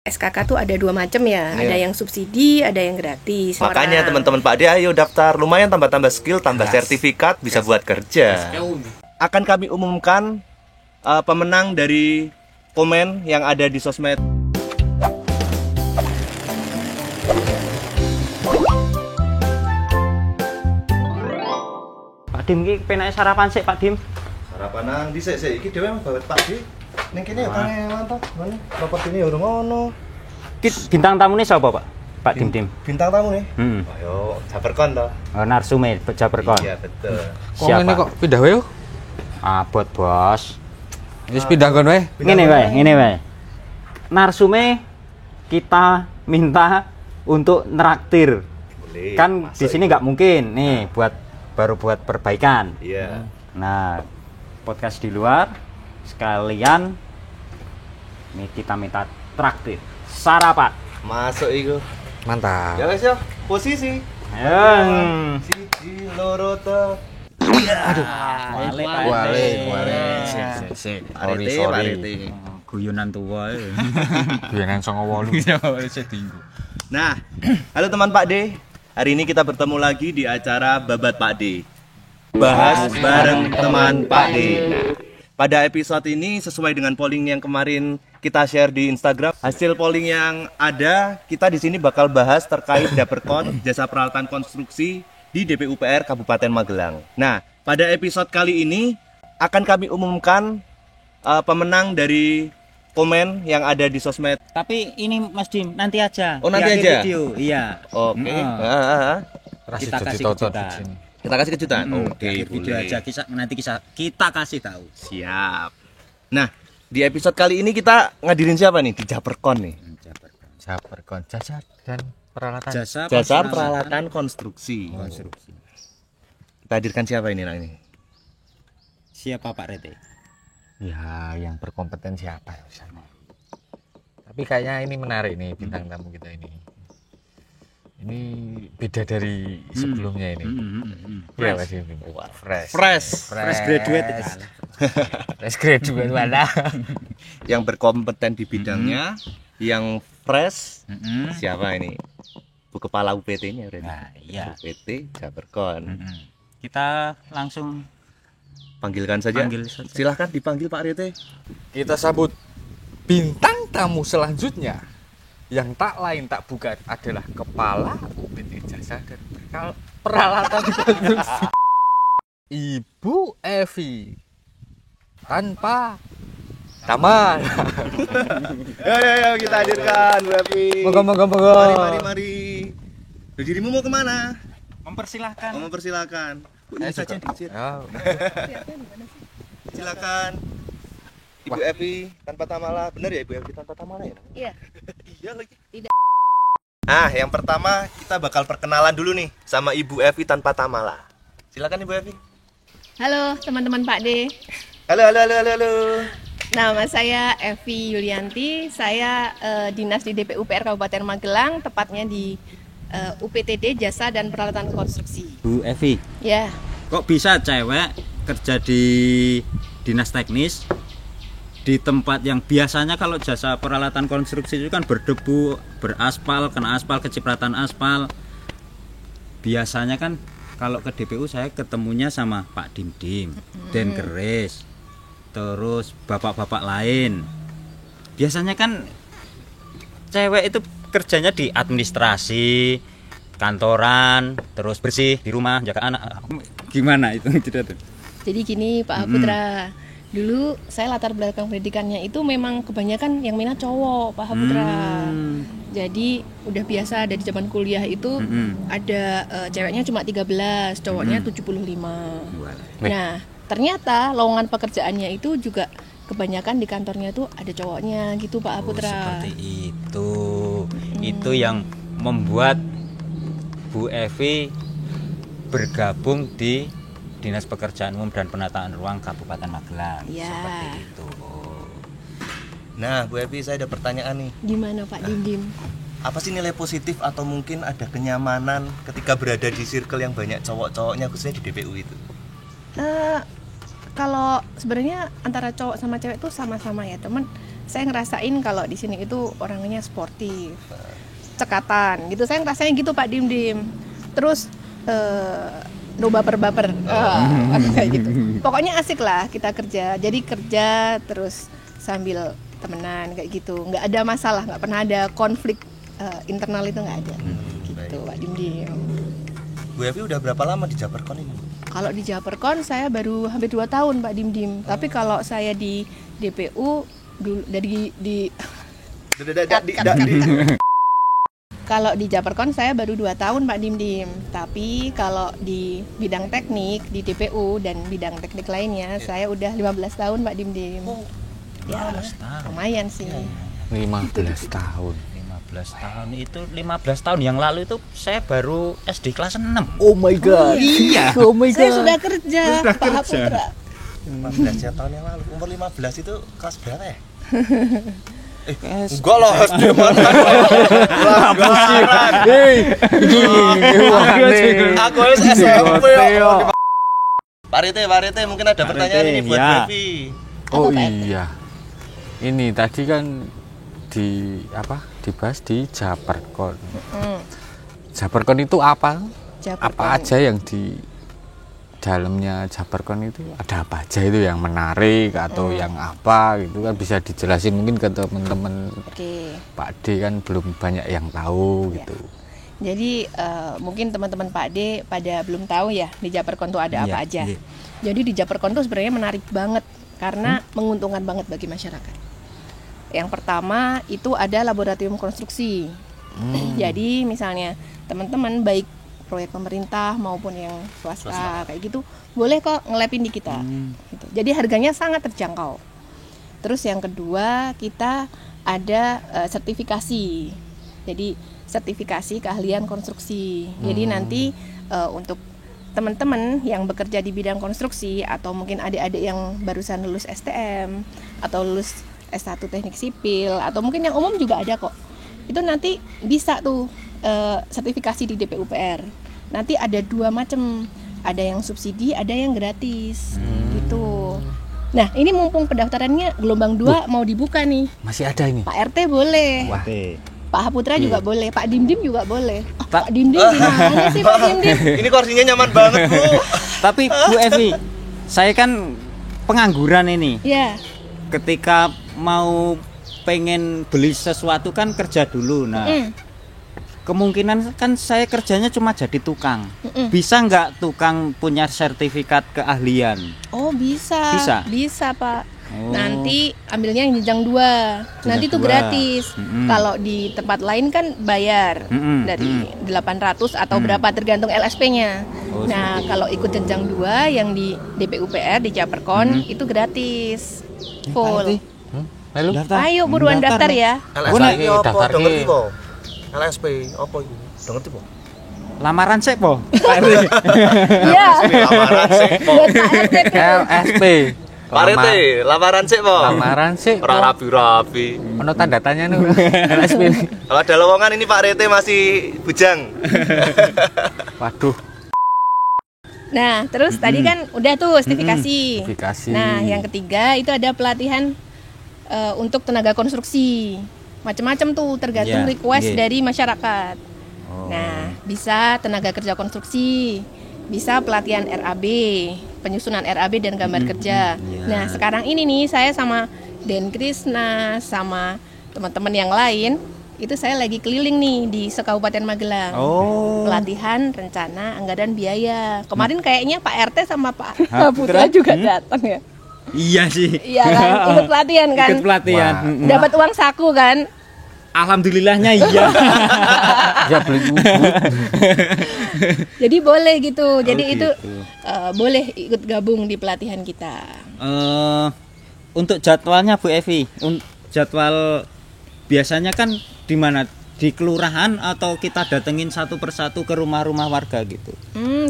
SKK tuh ada dua macam ya, ada yang subsidi, ada yang gratis. Makanya teman-teman Pak D, ayo daftar, lumayan tambah-tambah skill, tambah sertifikat, bisa buat kerja. Akan kami umumkan pemenang dari komen yang ada di sosmed. Pak Dim iki penake sarapan sik Pak Dim. Sarapanan dhisik sik iki dhewe bawet Pak D. Ning kene ya kane mantap. Ngene, propertine urung ngono. Bintang tamune sapa, Pak? Pak Dim. Bintang tamu nih. Ayo, Jaberkon toh. Oh, narsume Jaberkon. Iya, betul. Siapa? Ngene kok pindah wae yo. Abot, Bos. Wis pindah kon wae. Ngene wae. Narsume kita minta untuk neraktir. Boleh. Kan di sini nggak mungkin nih baru buat perbaikan. Iya. Nah, podcast di luar sekalian kita minta traktir sarapan. Masuk iku. Mantap. Ya wes yo, posisi. Siji loro to. Wale. Sik. Sorry. Guyonan tua. Biyenan 98. Nah, halo teman Pak D. Hari ini kita bertemu lagi di acara Babat Pak D. Bahas bareng teman Pak D. Pada episode ini sesuai dengan polling yang kemarin kita share di Instagram, hasil polling yang ada, kita di sini bakal bahas terkait Daperkon, jasa peralatan konstruksi di DPUPR Kabupaten Magelang. Nah, pada episode kali ini akan kami umumkan pemenang dari komen yang ada di sosmed. Tapi ini Mas Dim nanti aja. Oh, nanti di akhir aja? Video. Iya. Oke. Kita kasih kejutan. Kita kasih kejutan. Di akhir video aja kita kasih tahu. Siap. Nah, di episode kali ini kita ngadirin siapa nih? Di Japerkon nih. Jaberkon jasa dan peralatan. Jasa peralatan konstruksi. Kita hadirkan siapa ini nak ini? Siapa Pak Rete? Ya, yang berkompeten siapa ya misalnya. Tapi kayaknya ini menarik nih bintang tamu kita ini. Ini beda dari sebelumnya ini. Iya Mas Dim. Fresh Graduate. Fresh graduate mana? Yang berkompeten di bidangnya, yang fresh. Siapa ini? Bu Kepala UPT-nya berarti. Nah, iya. UPT Japerkon. Kita langsung Panggilkan saja. Silahkan dipanggil Pak Rete. Kita sambut bintang tamu selanjutnya yang tak lain tak bukan adalah Kepala UPT Jasa dan Peralatan Konstruksi Ibu Evi tanpa taman. Ya, kita hadirkan Bu Evi. Moga. Mari. Dirimu mau kemana? mempersilahkan. Mempersilahkan. Ini saja dicir. Silakan. Ibu Evi tanpa tamala. Benar ya Ibu Evi tanpa tamala ya? Iya. Iya lagi. Tidak. Nah, yang pertama kita bakal perkenalan dulu nih sama Ibu Evi tanpa tamala. Silakan Ibu Evi. Halo teman-teman Pak D. Halo. Nama saya Evi Yulianti. Saya dinas di DPUPR Kabupaten Magelang, tepatnya di UPTD Jasa dan Peralatan Konstruksi. Bu Evi, Ya. kok bisa cewek kerja di dinas teknis di tempat yang biasanya kalau jasa peralatan konstruksi itu kan berdebu, beraspal, kena aspal, kecipratan aspal. Biasanya kan kalau ke DPU saya ketemunya sama Pak Dim, Den Keris, terus bapak-bapak lain. Biasanya kan cewek itu kerjanya di administrasi, kantoran, terus bersih di rumah, jaga anak. Gimana itu? Jadi gini Pak Putra, dulu saya latar belakang pendidikannya itu memang kebanyakan yang minat cowok Pak Putra. Jadi udah biasa dari zaman kuliah itu ada ceweknya cuma 13, cowoknya 75. Nah, ternyata lowongan pekerjaannya itu juga kebanyakan di kantornya tuh ada cowoknya gitu Pak Putra. Seperti itu. Itu yang membuat Bu Evi bergabung di Dinas Pekerjaan Umum dan Penataan Ruang Kabupaten Magelang. Ya. Seperti itu. Nah, Bu Evi, saya ada pertanyaan nih. Gimana Pak Dim? Apa sih nilai positif atau mungkin ada kenyamanan ketika berada di circle yang banyak cowok-cowoknya khususnya di DPU itu? Kalau sebenarnya antara cowok sama cewek tuh sama-sama ya teman. saya ngerasain kalau di sini itu orangnya sportif, cekatan gitu. Saya ngerasain gitu Pak Dim. Terus no baper-baper kayak gitu. Pokoknya asik lah kita kerja. Jadi kerja terus sambil temenan kayak gitu. Nggak ada masalah, nggak pernah ada konflik internal, itu nggak ada. Gitu Pak Dim. Bu Evi udah berapa lama di Japerkon ini? Kalau di Japerkon saya baru hampir 2 tahun Pak Dim. Tapi kalau saya di DPU dulu kalau di Japerkon saya baru 2 tahun Pak Dim. Tapi kalau di bidang teknik di DPU dan bidang teknik lainnya saya udah 15 tahun Pak Dim. Ya, lumayan sih. 15 tahun. 15 tahun itu 15 tahun yang lalu itu saya baru SD kelas 6. Oh my god. Iya. Oh my Saya god. sudah kerja, Pak Putra. 15 ya, tahun yang lalu. Umur 15 itu kelas berapa ya? Enggak lah, SD mana? Aku harus SMP. Pak Rete, mungkin ada pertanyaan ini buat ya. Evi. Oh iya. Ini tadi kan dibahas di Japerkon. Japerkon itu apa? Apa aja yang di dalamnya Japerkon itu, ada apa aja itu yang menarik atau yang apa gitu kan, bisa dijelasin mungkin ke teman-teman. Pak D kan belum banyak yang tahu gitu. Jadi mungkin teman-teman Pak D pada belum tahu ya di Japerkon itu ada apa aja. Jadi di Japerkon itu sebenarnya menarik banget karena menguntungkan banget bagi masyarakat. Yang pertama itu ada laboratorium konstruksi. Jadi misalnya teman-teman baik proyek pemerintah maupun yang swasta kayak gitu boleh kok ngelapin di kita. Gitu. Jadi harganya sangat terjangkau. Terus yang kedua kita ada sertifikasi. Jadi sertifikasi keahlian konstruksi. Jadi nanti untuk teman-teman yang bekerja di bidang konstruksi atau mungkin adik-adik yang barusan lulus STM atau lulus S1 teknik sipil atau mungkin yang umum juga ada kok. Itu nanti bisa tuh sertifikasi di DPUPR. Nanti ada 2 macam. Ada yang subsidi, ada yang gratis. Gitu. Nah, ini mumpung pendaftarannya gelombang 2 mau dibuka nih. Masih ada ini. Pak RT boleh. Wah. Pak Putra juga boleh, Pak Dim juga boleh. Pak Dim gimana sih Pak Dim? Ini kursinya nyaman banget, Bu. Tapi Bu Evi, saya kan pengangguran ini. Iya. Ketika mau pengen beli sesuatu kan kerja dulu. Nah, kemungkinan kan saya kerjanya cuma jadi tukang. Bisa nggak tukang punya sertifikat keahlian? Oh bisa. Bisa Pak. Nanti ambilnya yang jenjang 2. Nanti itu gratis. Kalau di tempat lain kan bayar dari 800 atau berapa tergantung LSP-nya. Nah, kalau ikut jenjang 2 yang di DPUPR di Japerkon itu gratis. Full. Lalu? Ayo buruan daftar ya. LSP apa? Ngerti po? LSP apa itu? Ngerti po? Lamaran sih po. Iya. Lamaran sih po. LSP. Pak Rete, lamaran sih po. Lamaran sih. Ora rapi-rapi. Ono tanda tanya nih. LSP. Kalau ada lowongan ini Pak Rete masih bujang. Waduh. Nah, terus tadi kan udah tuh sertifikasi. Nah, yang ketiga itu ada pelatihan untuk tenaga konstruksi. Macam-macam tuh tergantung request dari masyarakat. Nah, bisa tenaga kerja konstruksi, bisa pelatihan RAB, penyusunan RAB dan gambar kerja. Nah, sekarang ini nih saya sama Den Krisna sama teman-teman yang lain itu saya lagi keliling nih di Kabupaten Magelang. Pelatihan rencana anggaran biaya. Kemarin kayaknya Pak RT sama Pak Putra juga datang ya. Iya sih. Iya kan, ikut pelatihan kan. Ikut pelatihan. Dapat uang saku kan. Alhamdulillahnya iya. Ya beli buku. Jadi boleh gitu. Jadi gitu. itu boleh ikut gabung di pelatihan kita. Untuk jadwalnya Bu Evi, jadwal biasanya kan di mana? Di kelurahan atau kita datengin satu persatu ke rumah-rumah warga gitu?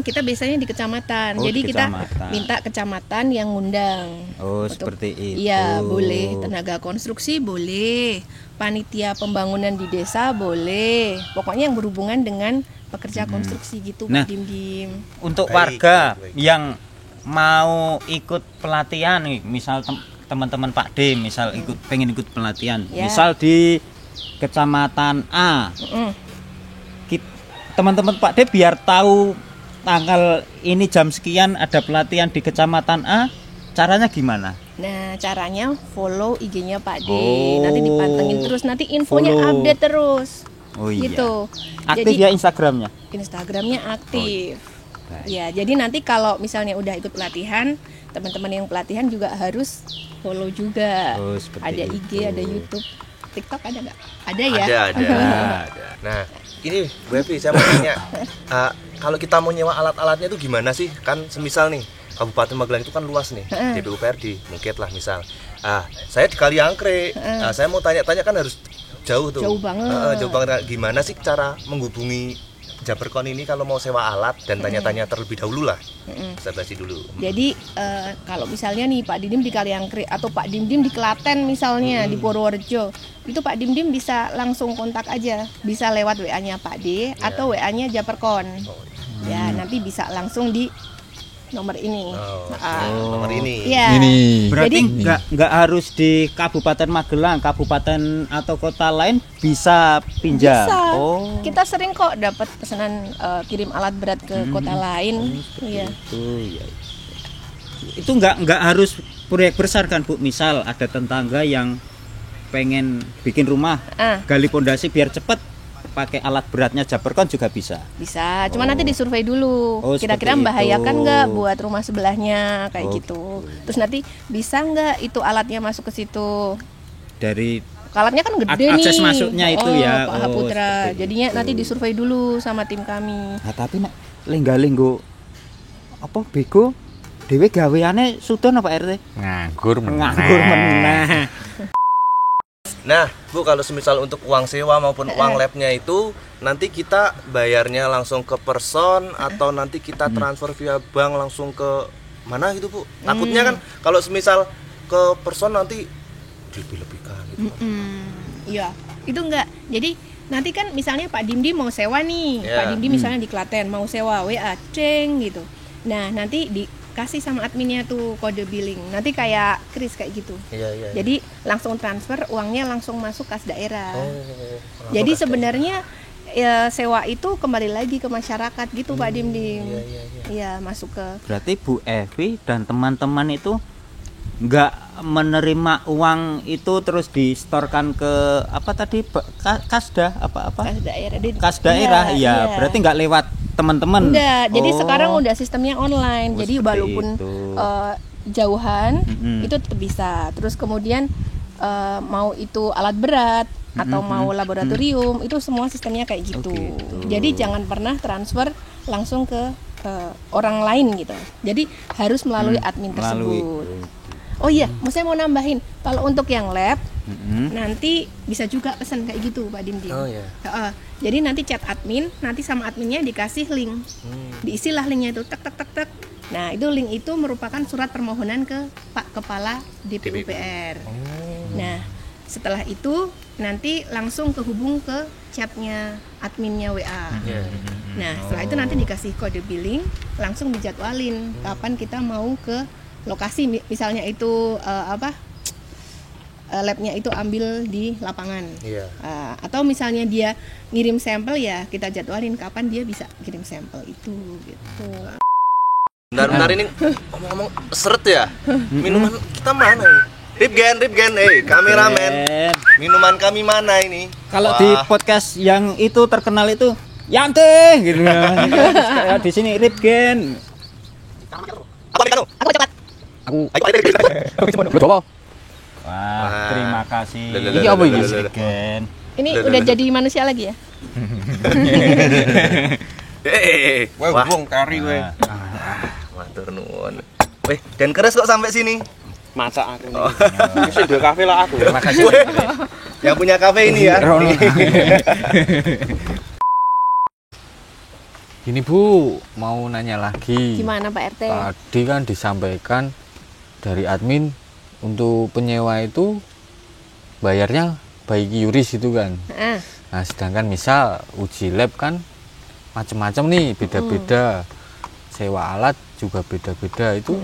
Kita biasanya di kecamatan. Oh, jadi di kita kecamatan. minta kecamatan yang ngundang. Oh, seperti itu. Iya, boleh. Tenaga konstruksi boleh. Panitia pembangunan di desa boleh. Pokoknya yang berhubungan dengan pekerja konstruksi gitu, Nah, Pak Dim. Untuk Baik, warga baik. yang mau ikut pelatihan nih, misal teman-teman Pak D misal pengen ikut pelatihan, Ya. misal di kecamatan A, Mm-mm. teman-teman Pak D biar tahu tanggal ini jam sekian ada pelatihan di kecamatan A, caranya gimana? Nah, caranya follow IG-nya Pak D. Oh. Nanti dipantengin terus, nanti infonya Follow. update terus. Oh iya. Gitu. Aktif Jadi ya Instagramnya? Instagramnya aktif. Baik. Ya, jadi nanti kalau misalnya udah ikut pelatihan, teman-teman yang pelatihan juga harus follow juga. Oh, seperti Ada itu. IG, ada YouTube, TikTok ada nggak? Ada ya. Ada. Nah, ini Bu Evi, saya mau tanya, kalau kita mau nyewa alat-alatnya itu gimana sih? Kan semisal nih, Kabupaten Magelang itu kan luas nih, DPUPRD, mungkin lah misal. Saya di Kaliangkre, saya mau tanya-tanya kan harus jauh tuh. Jauh banget. Jauh banget. Gimana sih cara menghubungi Jaberkon ini kalau mau sewa alat dan tanya-tanya terlebih dahulu lah. Saya basi dulu. Jadi kalau misalnya nih Pak Dimdim di Kaliangkri atau Pak Dimdim di Klaten misalnya di Purworejo, itu Pak Dimdim bisa langsung kontak aja, bisa lewat WA-nya Pak D atau WA-nya Japerkon. Ya nanti bisa langsung di nomor ini. Nomor ini. Iya. Ini. Berarti Jadi- nggak harus di Kabupaten Magelang, kabupaten atau kota lain bisa pinjam. Bisa. Oh, Kita sering kok dapat pesanan kirim alat berat ke kota lain. Iya. itu ya. Itu nggak harus proyek besar kan Bu. Misal ada tetangga yang pengen bikin rumah, Ah. gali pondasi biar cepet, pakai alat beratnya Jaberkon juga bisa. Bisa, cuma nanti disurvei dulu. Oh, Kira-kira seperti membahayakan itu. nggak buat rumah sebelahnya kayak Oh, gitu. Terus nanti bisa nggak itu alatnya masuk ke situ? Dari Alatnya kan gede nih. akses masuknya itu ya. Pak Oh, Putra. seperti Jadinya itu. nanti disurvei dulu sama tim kami. Nah, tapi nek lenggo apa bego dhewe gaweane sudon apa RT? Nganggur Nganggur meneh. Nah, Bu, kalau semisal untuk uang sewa maupun uang labnya itu nanti kita bayarnya langsung ke person atau nanti kita transfer via bank langsung ke mana gitu, Bu? Takutnya kan kalau semisal ke person nanti lebih-lebihkan gitu. Iya, itu enggak. Jadi nanti kan misalnya Pak Dimdim mau sewa nih, Ya. Pak Dimdim misalnya di Klaten mau sewa WA ceng gitu. Nah nanti dikasih sama adminnya tuh kode billing. Nanti kayak Kris kayak gitu. Iya. Jadi langsung transfer uangnya langsung masuk kas daerah. Oh, Jadi sebenarnya ya, sewa itu kembali lagi ke masyarakat gitu Pak Dimdim. Iya masuk ke. Berarti Bu Evi dan teman-teman itu nggak menerima uang itu terus distorkan ke apa tadi kasda apa-apa? Kas daerah. Kas daerah, Iya, iya. iya. Berarti nggak lewat teman-teman. Enggak, jadi Oh. sekarang udah sistemnya online. Oh, Jadi seperti walaupun itu. jauhan Mm-mm. itu tetap bisa. Terus kemudian mau itu alat berat atau mau laboratorium itu semua sistemnya kayak gitu. gitu. Jadi jangan pernah transfer langsung ke orang lain gitu. Jadi harus melalui admin tersebut. Oh iya, saya mau nambahin kalau untuk yang lab nanti bisa juga pesan kayak gitu Pak Dimdim. Oh iya. Jadi nanti chat admin, nanti sama adminnya dikasih link, diisilah linknya itu, tek tek tek tek. Nah itu link itu merupakan surat permohonan ke Pak Kepala DPUPR. Nah setelah itu nanti langsung kehubung ke chatnya adminnya WA. Nah setelah itu nanti dikasih kode billing, langsung dijadwalin kapan kita mau ke lokasi, misalnya itu labnya itu ambil di lapangan. Iya. Atau misalnya dia ngirim sampel ya kita jadwalin kapan dia bisa kirim sampel itu gitu. Bentar ini ngomong-ngomong seret ya. Minuman kita mana nih? Ripgen, kameramen. Minuman kami mana ini? Kalau Wah. di podcast yang itu terkenal itu Yante gitu. Kayak di sini Ripgen. Apa nih kamu? Aku coklat. Ayo, ayo. Wah, terima kasih. Ini apa ini? Ripgen. Ini udah jadi manusia lagi ya? Wah, Wong kari we. matur nuwun. Weh, dan keras kok sampai sini. Masak aku nih. Wis ndek kafe lah aku. Makasih. Yang punya kafe ini ya. Ini Bu, mau nanya lagi. Gimana Pak RT? Tadi kan disampaikan dari admin untuk penyewa itu bayarnya baik yuris itu kan. Nah, sedangkan misal uji lab kan macam-macam nih, beda-beda. Sewa alat juga beda-beda itu.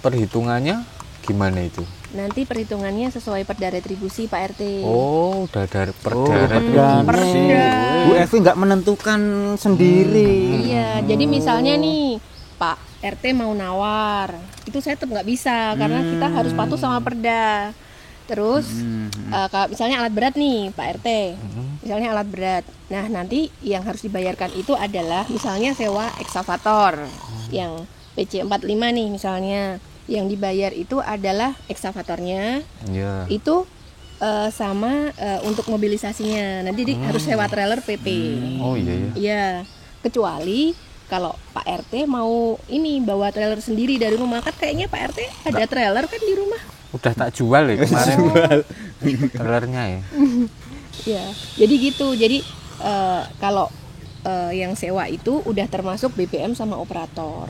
Perhitungannya gimana itu? Nanti perhitungannya sesuai perda retribusi Pak RT. Oh, udah dari Oh, perda. Perda. Bu Evi nggak menentukan sendiri. Iya, jadi misalnya nih Pak RT mau nawar, itu saya tetap nggak bisa karena kita harus patuh sama perda. Terus kalau misalnya alat berat nih Pak RT, misalnya alat berat. Nah nanti yang harus dibayarkan itu adalah misalnya sewa ekskavator yang PC 45 nih misalnya. Yang dibayar itu adalah ekskavatornya, Iya. itu sama untuk mobilisasinya. Nanti harus sewa trailer PP. Oh iya ya. Iya, kecuali kalau Pak RT mau ini bawa trailer sendiri dari rumah, kan kayaknya Pak RT ada trailer kan di rumah. Udah tak jual ya kemarin. Trailernya ya. Ya, jadi gitu. Jadi kalau yang sewa itu udah termasuk BBM sama operator.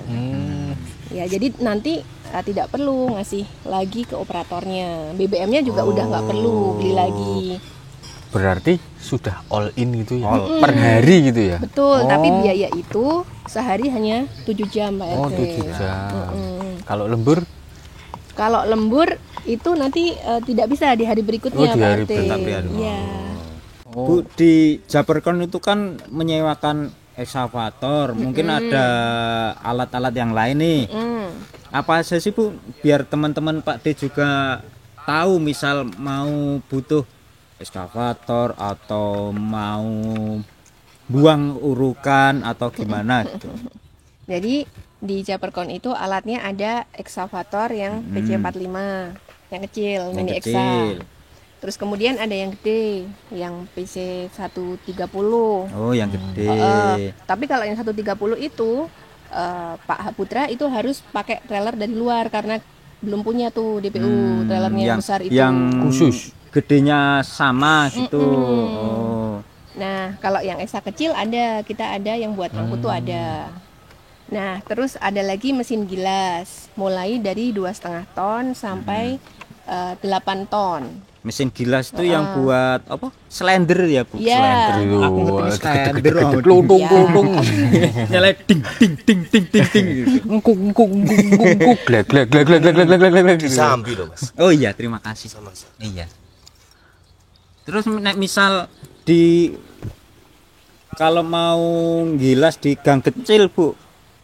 Ya, jadi nanti tidak perlu ngasih lagi ke operatornya. BBM-nya juga udah nggak perlu beli lagi. Berarti sudah all in gitu ya. Per hari gitu ya. Betul, tapi biaya itu sehari hanya 7 jam Pak RT. Oh, 7 jam. Kalau lembur? Kalau lembur itu nanti tidak bisa di hari berikutnya Oh, di Pak hari RT. berikutnya. Iya. Bu, di Japerkon itu kan menyewakan ekskavator, mungkin ada alat-alat yang lain nih. Apa aja sih Bu, biar teman-teman Pak D juga tahu, misal mau butuh ekskavator atau mau buang urukan atau gimana gitu. Jadi di Japerkon itu alatnya ada ekskavator yang PC45 yang kecil, Yang mini kecil. Eksa. Terus kemudian ada yang gede, yang PC 130. Oh, yang gede. Tapi kalau yang 130 itu Pak Putra itu harus pakai trailer dari luar karena belum punya tuh DPU trailernya yang besar itu. Yang Khusus. gedenya sama gitu. Oh. Nah, kalau yang Eksa kecil ada, kita ada yang buat angkut tuh ada. Nah, terus ada lagi mesin gilas, mulai dari 2,5 ton sampai 8 ton. Mesin gilas itu yang buat apa? Slender ya, Bu? Iya. Aku ngerti slender. Kluntung. Nyala ding ding ding ding ding ding gitu. Engkuk. Glek. Disambi loh Mas. Oh iya, terima kasih. Sama-sama. Iya. Terus nek misal di kalau mau gilas di gang kecil, Bu.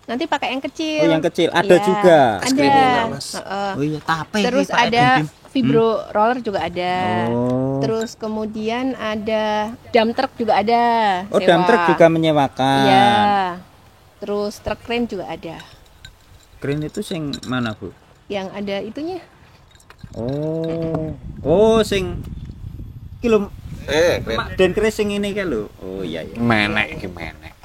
Nanti pakai yang kecil. Oh, yang kecil ada juga. Ada. Mas. Oh iya, tape. Terus Pak, ada Dim. vibro roller juga ada. Oh. Terus kemudian ada dump truck juga ada. Oh, sewa. dump truck juga menyewakan. Iya. Terus truk crane juga ada. Crane itu sing mana, Bu? Yang ada itunya. Oh, sing kilo dan crane sing ini kan lho. Oh iya iya. Menek iki menek.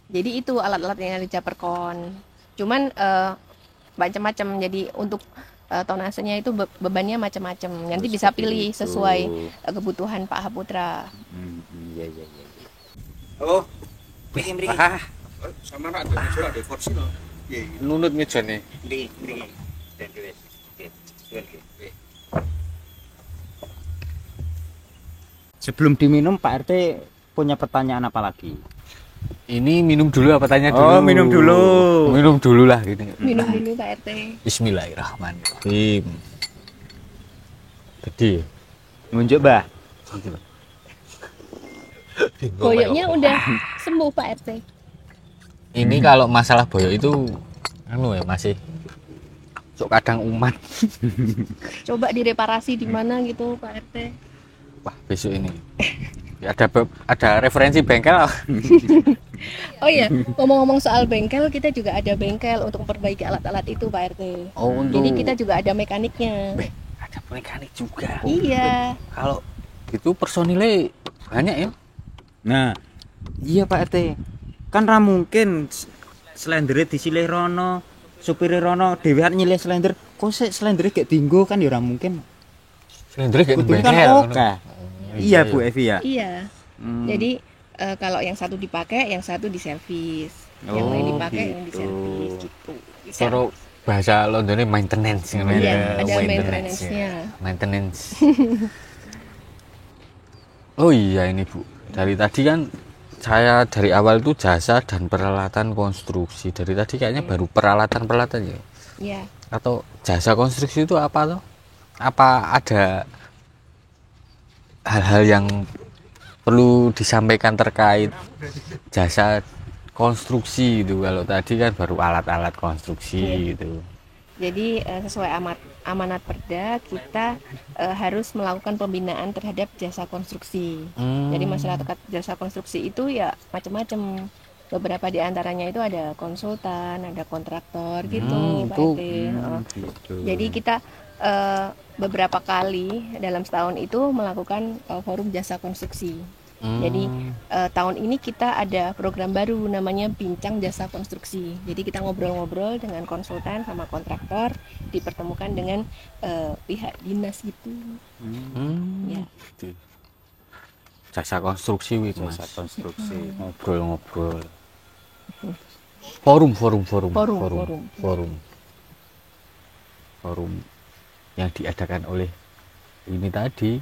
Jadi itu alat-alat yang ada di Japerkon. Cuman macam-macam. Jadi untuk tonasenya itu bebannya macam-macam. Nanti bisa pilih sesuai kebutuhan Pak Haputra. Iya. Oh, pengen mriki. Sama nak ada kursi loh. Nunut mejane. Mriki. Sebelum diminum Pak RT punya pertanyaan apa lagi? Ini minum dulu apa tanya dulu? Oh, minum dulu. Minum dulu lah gini. Minum dulu Pak RT. Bismillahirrahmanirrahim. Tadi Ngunjuk, Mbah. Boyoknya udah sembuh Pak RT. ini kalau masalah boyok itu anu ya masih sok kadang umat. Coba direparasi di mana gitu Pak RT. Wah, besok ini ada referensi bengkel. Oh iya, ngomong-ngomong soal bengkel, kita juga ada bengkel untuk memperbaiki alat-alat itu Pak RT. Oh, untuk Jadi kita juga ada mekaniknya. ada mekanik juga. Iya. Kalau itu personilnya banyak ya. Nah, iya Pak RT. Kan ra mungkin slendere disilih rono, supire rono dhewe arep nyilih slender. Kok sik slendere gak dienggo kan ya ora mungkin. Slender kayak Kudu kan bengkel. oke. Iya Bu Evi ya. Iya. Jadi kalau yang satu dipakai, yang satu diservis. Yang Oh, lain dipakai, gitu. yang diservis gitu. Bisa. Kalau bahasa Londonnya maintenance. Iya, ada maintenance-nya. Maintenance. Oh iya ini Bu. Dari tadi kan saya dari awal itu jasa dan peralatan konstruksi. Dari tadi kayaknya baru peralatan ya. Ya. Atau jasa konstruksi itu apa tuh? Apa ada hal-hal yang perlu disampaikan terkait jasa konstruksi gitu? Kalau tadi kan baru alat-alat konstruksi gitu. Jadi sesuai amanat Perda kita harus melakukan pembinaan terhadap jasa konstruksi. Jadi masyarakat jasa konstruksi itu ya macam-macam. Beberapa di antaranya itu ada konsultan, ada kontraktor gitu, Pak itu. RT. Gitu. Jadi kita beberapa kali dalam setahun itu melakukan forum jasa konstruksi. Jadi tahun ini kita ada program baru namanya Bincang Jasa Konstruksi. Jadi kita ngobrol-ngobrol dengan konsultan sama kontraktor, dipertemukan dengan pihak dinas gitu. Ya. Gitu. Jasa konstruksi wih, Mas. Jasa konstruksi. Ngobrol-ngobrol. Forum yang diadakan oleh ini tadi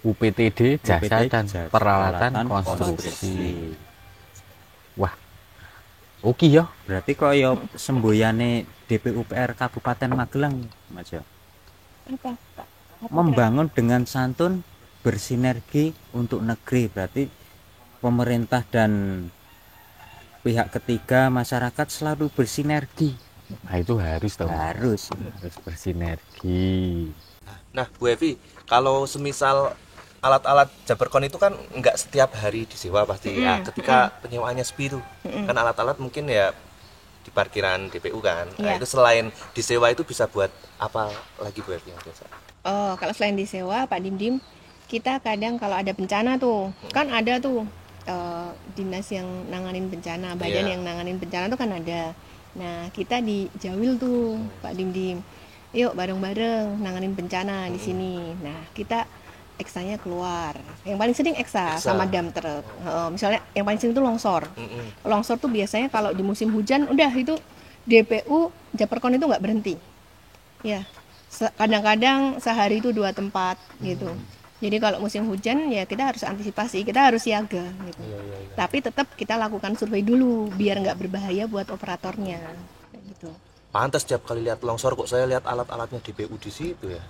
UPTD Jasa dan Peralatan Konstruksi. Wah, oke ya. Berarti kaya semboyane DPUPR Kabupaten Magelang, Mas ya. Apa? Membangun dengan santun, bersinergi untuk negeri. Berarti pemerintah dan pihak ketiga masyarakat selalu bersinergi. Nah, itu harus dong. Harus bersinergi. Nah, Bu Evi, kalau semisal alat-alat Jaberkon itu kan nggak setiap hari disewa pasti ya. Ketika penyewaannya sepi itu kan alat-alat mungkin ya di parkiran DPU kan. Nah, Iya. itu selain disewa itu bisa buat apa lagi Bu Evi yang biasa? Oh, kalau selain disewa, Pak Dim, kita kadang kalau ada bencana tuh, kan ada tuh dinas yang nanganin bencana, badan Iya. yang nanganin bencana tuh kan ada. Nah, kita di Jawil tuh, Pak Dim. Yuk bareng-bareng nanganin bencana di sini. Nah, kita eksanya keluar. Yang paling sering eksa Eksa. sama dump truck. Misalnya yang paling sering itu longsor. Mm-mm. Longsor tuh biasanya kalau di musim hujan udah itu DPU Japerkon itu nggak berhenti. Ya, kadang-kadang sehari itu 2 tempat gitu. Jadi kalau musim hujan ya kita harus antisipasi, kita harus siaga gitu. Tapi tetap kita lakukan survei dulu biar nggak berbahaya buat operatornya. Kayak gitu. Pantas setiap kali lihat longsor kok saya lihat alat-alatnya DPU di situ ya.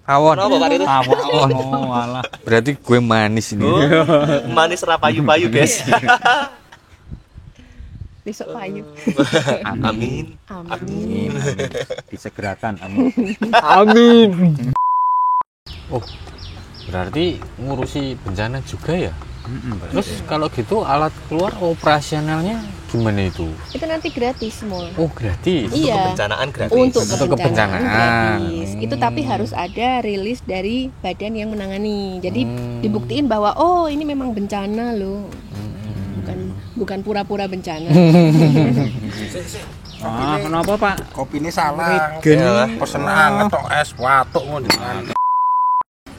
Awon. Kenapa, Pak Rito? Awon. Oh, alah. Berarti gue manis ini. Manis rapayu-payu, guys. Besok payu. Amin. Amin. Disegerakan, amin. Amin. Oh, berarti ngurusi bencana juga ya? Terus kalau gitu alat keluar operasionalnya gimana itu? Itu nanti gratis semua. Oh, gratis. Iya. Kebencanaan gratis. Untuk Untuk kebencanaan kebencanaan. gratis. Itu tapi harus ada rilis dari badan yang menangani. Jadi dibuktiin bahwa oh ini memang bencana loh. Bukan pura-pura bencana. Ah, kenapa, Pak? Kopi ini salah. Iyalah. Pesen anget tok es watuk mau dengan.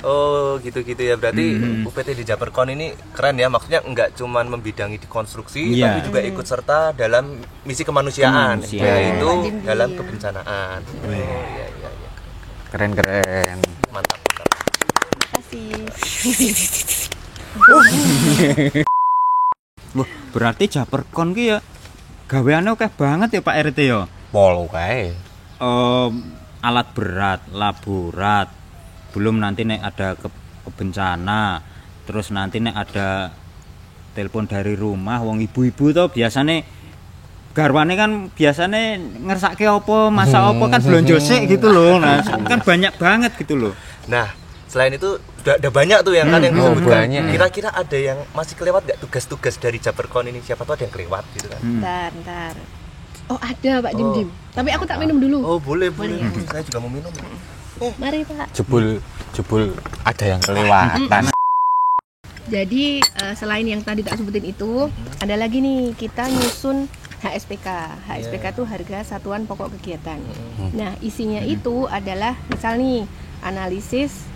Oh gitu-gitu ya, berarti UPT di Japerkon ini keren ya, maksudnya nggak cuman membidangi di konstruksi Iya. tapi juga ikut serta dalam misi kemanusiaan, yaitu Iya. dalam kebencanaan. Oh, iya, iya. Keren-keren. Mantap. Terima kasih. Wah, berarti Japerkon ki ya gaweane akeh banget ya Pak RT ya. Pol kae. Alat berat, laborat. Belum nanti nek ada kebencana. Terus nanti nek ada telepon dari rumah wong ibu-ibu tuh biasane garwane kan biasane ngersake apa, masak apa kan blonjo sik gitu loh. Nah, kan banyak banget gitu loh. Nah, selain itu udah banyak tuh yang kan yang oh, disebutkan. banyak. Kira-kira ada yang masih kelewat nggak tugas-tugas dari Japerkon ini? Siapa tahu ada yang kelewat gitu kan? Ntar. Oh ada Pak Dim. Tapi aku tak minum dulu. Oh boleh. Boleh, ya. Saya juga mau minum. Mari Pak. Jebul ada yang kelewatan. Jadi selain yang tadi tak sebutin itu, ada lagi nih kita nyusun HSPK. HSPK itu harga satuan pokok kegiatan. Nah isinya itu adalah misal nih analisis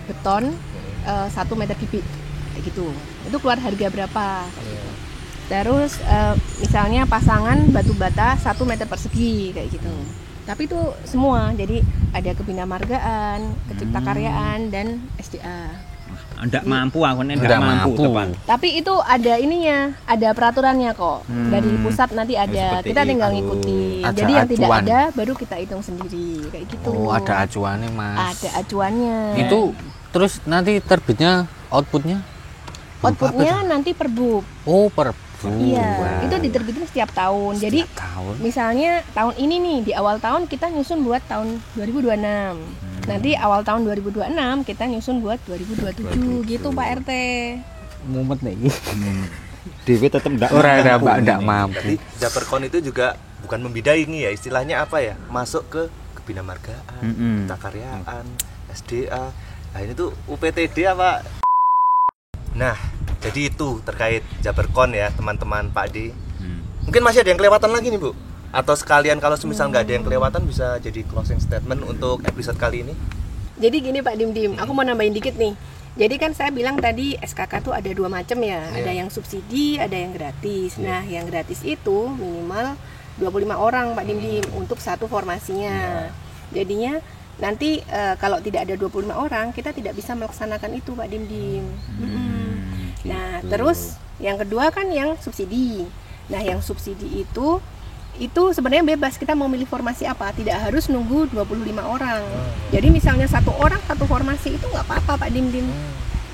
beton 1 meter kubik kayak gitu. Itu keluar harga berapa? Terus misalnya pasangan batu bata 1 meter persegi kayak gitu. Tapi itu semua, jadi ada kebina margaan, kecipta karyaan dan SDA. Ndak mampu aku nih, Ndak ndak mampu mampu. tepan. Tapi itu ada ininya, ada peraturannya kok. Dari pusat nanti ada, seperti kita tinggal itu. ngikutin. Ada Jadi yang tidak acuan. ada baru kita hitung sendiri kayak gitu. Oh, ada acuannya, Mas. Ada acuannya. Itu terus nanti terbitnya outputnya? Outputnya nanti per bub. Oh, per Iya, itu diterbitin setiap tahun. Jadi tahun. misalnya tahun ini nih di awal tahun kita nyusun buat tahun 2026. Nanti awal tahun 2026 kita nyusun buat 2027 gitu Pak RT. Mumet lagi. Dewi tetap ndak Ndak mampu. Jadi Japerkon itu juga bukan membidaingi ya, istilahnya apa ya? Masuk ke kebinamargaan, kekaryaan, SDA. Nah, ini tuh UPTD apa? Nah, jadi itu terkait Japerkon ya, teman-teman Pak D. Mungkin masih ada yang kelewatan lagi nih, Bu? Atau sekalian kalau semisal nggak ada yang kelewatan bisa jadi closing statement untuk episode kali ini? Jadi gini Pak Dim, aku mau nambahin dikit nih. Jadi kan saya bilang tadi SKK tuh ada dua macam ya, ada yang subsidi, ada yang gratis. Nah, yang gratis itu minimal 25 orang Pak Dim untuk satu formasinya. Jadinya nanti kalau tidak ada 25 orang, kita tidak bisa melaksanakan itu Pak Dim. Nah, terus yang kedua kan yang subsidi. Nah, yang subsidi itu sebenarnya bebas, kita mau milih formasi apa, tidak harus nunggu 25 orang. Jadi misalnya satu orang satu formasi itu nggak apa-apa Pak Dim.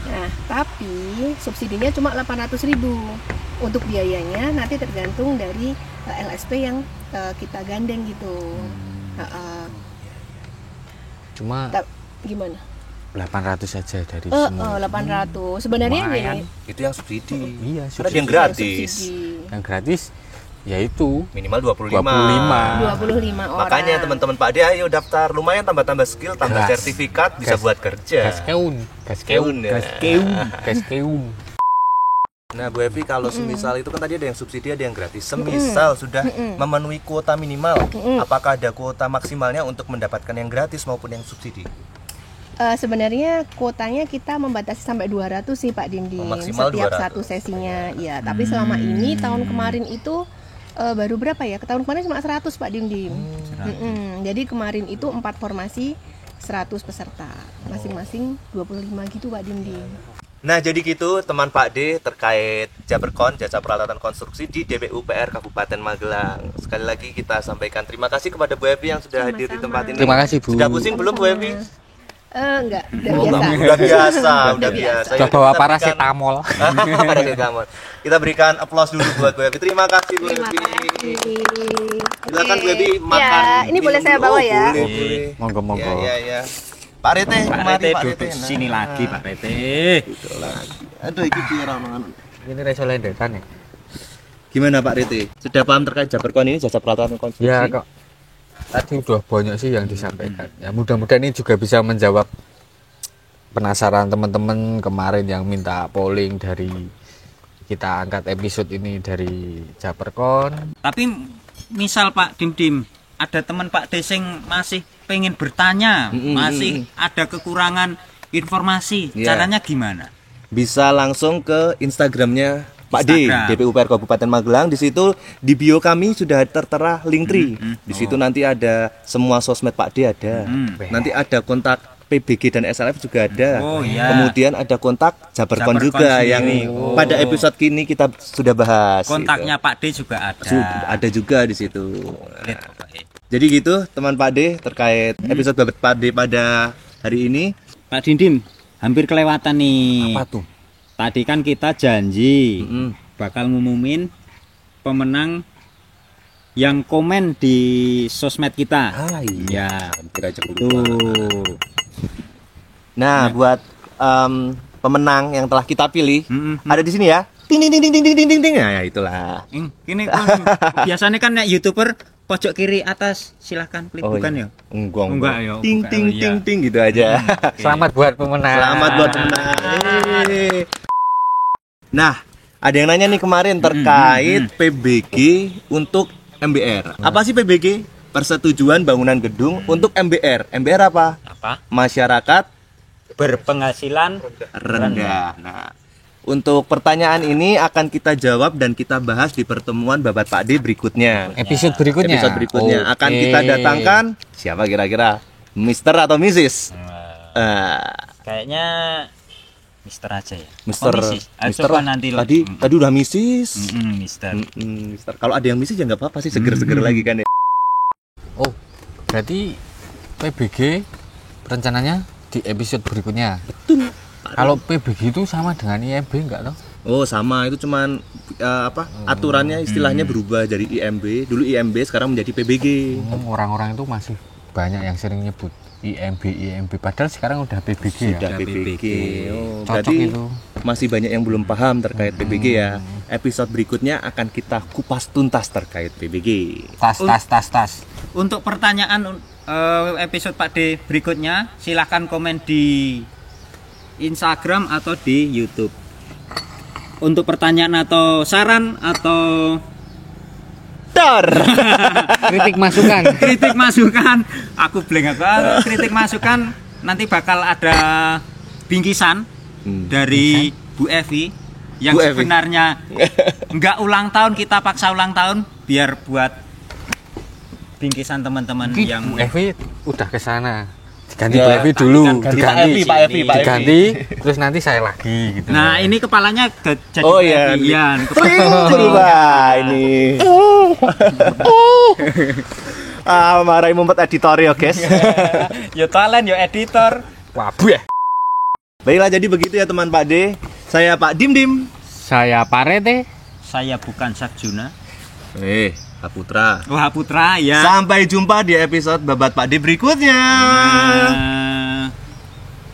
Nah, tapi subsidinya cuma 800.000. Untuk biayanya nanti tergantung dari LSP yang kita gandeng gitu. Cuma Gimana? 800 saja dari semua. 800. Sebenarnya Lumayan. gini, Itu yang subsidi. Iya, Karena ada yang subsidi. gratis. subsidi. Yang gratis yaitu Minimal 25. 25. 25 orang. Makanya teman-teman Pak D ayo daftar, lumayan tambah-tambah skill, tambah Gas. sertifikat, bisa Gas. buat kerja. Gaskeun ya. Gaskeun. Nah, Bu Evi, kalau semisal itu kan tadi ada yang subsidi, ada yang gratis. Semisal sudah memenuhi kuota minimal, apakah ada kuota maksimalnya untuk mendapatkan yang gratis maupun yang subsidi? Sebenarnya kuotanya kita membatasi sampai 200 sih Pak Dindim, Maksimal setiap 200. satu sesinya. Ya, tapi selama ini tahun kemarin itu baru berapa ya? Tahun kemarin cuma 100 Pak Dindim. Jadi kemarin itu 4 formasi 100 peserta, masing-masing 25 gitu Pak Dindim. Nah, jadi gitu teman Pak D terkait Japerkon, jasa peralatan konstruksi di DPUPR Kabupaten Magelang. Sekali lagi kita sampaikan terima kasih kepada Bu Evi yang sudah hadir di tempat ini. Terima kasih, Bu. Sudah pusing belum Bu Evi? Enggak, udah biasa. Udah biasa, udah biasa. Coba Yuk, bawa kita berikan- paracetamol. Paracetamol. Kita berikan aplaus dulu buat Bu Evi. Terima kasih Bu Terima Evi. kasih. Silakan Bu Evi makan. Ya, ini boleh minum saya dulu. bawa Oh, ya? Boleh. Monggo. Ya. Pak Rete, Pak kemari, Rete Pak duduk Rete. sini lagi Pak Rete. Aduh, iki pira mangan. Ini reso lendekan ya. Gimana Pak Rete? Sudah paham terkait Japerkon ini, jasa peralatan konstruksi? Ya kok. Tadi udah banyak sih yang disampaikan. Ya mudah-mudahan ini juga bisa menjawab penasaran teman-teman kemarin yang minta polling dari kita angkat episode ini dari Japerkon. Tapi misal Pak Dim, ada teman Pak Deseng masih pengen bertanya, masih ada kekurangan informasi, Iya. caranya gimana? Bisa langsung ke Instagramnya Pak D, Instagram. DPUPR Kabupaten Magelang. Di situ di bio kami sudah tertera Linktree. Di situ nanti ada semua sosmed Pak D ada. Nanti ada kontak PBG dan SLF juga ada. Oh, iya. Kemudian ada kontak Japerkon Japerkon juga sendiri. yang Oh. pada episode kini kita sudah bahas. Kontaknya gitu. Pak D juga ada. Ada juga di situ. Lihat, pokoknya. Jadi gitu teman Pak D terkait episode Babat Pak D pada hari ini. Pak Dindim, hampir kelewatan nih. Apa tuh? Tadi kan kita janji bakal ngumumin pemenang yang komen di sosmed kita. iya. Ya, Kira cukup. tuh. Nah, buat pemenang yang telah kita pilih ada di sini ya. Ting ting ting ting ting ting ting ting. Nah, ya itulah. Ini kan biasanya kan ya YouTuber pojok kiri atas silahkan klik bukan ya? Enggak ya, Ting bukan. ting Iya. ting ting gitu aja. Selamat buat pemenang. Selamat buat pemenang. Nah, ada yang nanya nih kemarin terkait PBG untuk MBR. Apa sih PBG? Persetujuan Bangunan Gedung untuk MBR. MBR apa? Apa? Masyarakat Berpenghasilan rendah. Nah, untuk pertanyaan ini akan kita jawab dan kita bahas di pertemuan Babat Pak D berikutnya. Episode berikutnya. Episode berikutnya akan Oke. kita datangkan siapa kira-kira? Mister atau Mrs? kayaknya Mister aja ya. Mister. Apa Mrs? Mister Coba nanti tadi udah misis. Mister. Mister. Kalau ada yang misis ya nggak apa-apa sih, seger-seger lagi kan ya. Oh, berarti PBG rencananya di episode berikutnya. Betul. Kalau PBG itu sama dengan IMB enggak toh? Oh sama, itu cuman aturannya istilahnya berubah dari IMB. Dulu IMB sekarang menjadi PBG. Orang-orang itu masih banyak yang sering nyebut IMB padahal sekarang udah PBG Sudah ya. PBG. Oh, Cocok berarti itu. masih banyak yang belum paham terkait PBG ya. Episode berikutnya akan kita kupas tuntas terkait PBG. Tas. Untuk pertanyaan episode Pak D berikutnya silahkan komen di Instagram atau di YouTube. Untuk pertanyaan atau saran atau Kritik masukan. kritik masukan, aku blank apa? Kritik masukan nanti bakal ada bingkisan dari Bu Evi yang Bu Evi. sebenarnya nggak ulang tahun, kita paksa ulang tahun biar buat bingkisan teman-teman yang Bu Evi udah ke sana. Diganti Ya, Bu Evi dulu, ganti Pak Evi. diganti, terus nanti saya lagi gitu. Nah, ini kepalanya jadi Oh iya. Evian. Wah, ini. Marahin mumpet editor ya, guys. Ya talent, ya editor. wabu ya. Baiklah, jadi begitu ya teman Pak D. Saya Pak Dim. Saya Parete. Saya bukan Sakjuna. Pak Putra. Wah, Putra ya. Sampai jumpa di episode Babat Pak D berikutnya.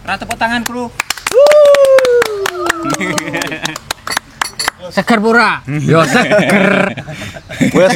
Tepuk tangan kru. Seger pura. Yo seger. Wes.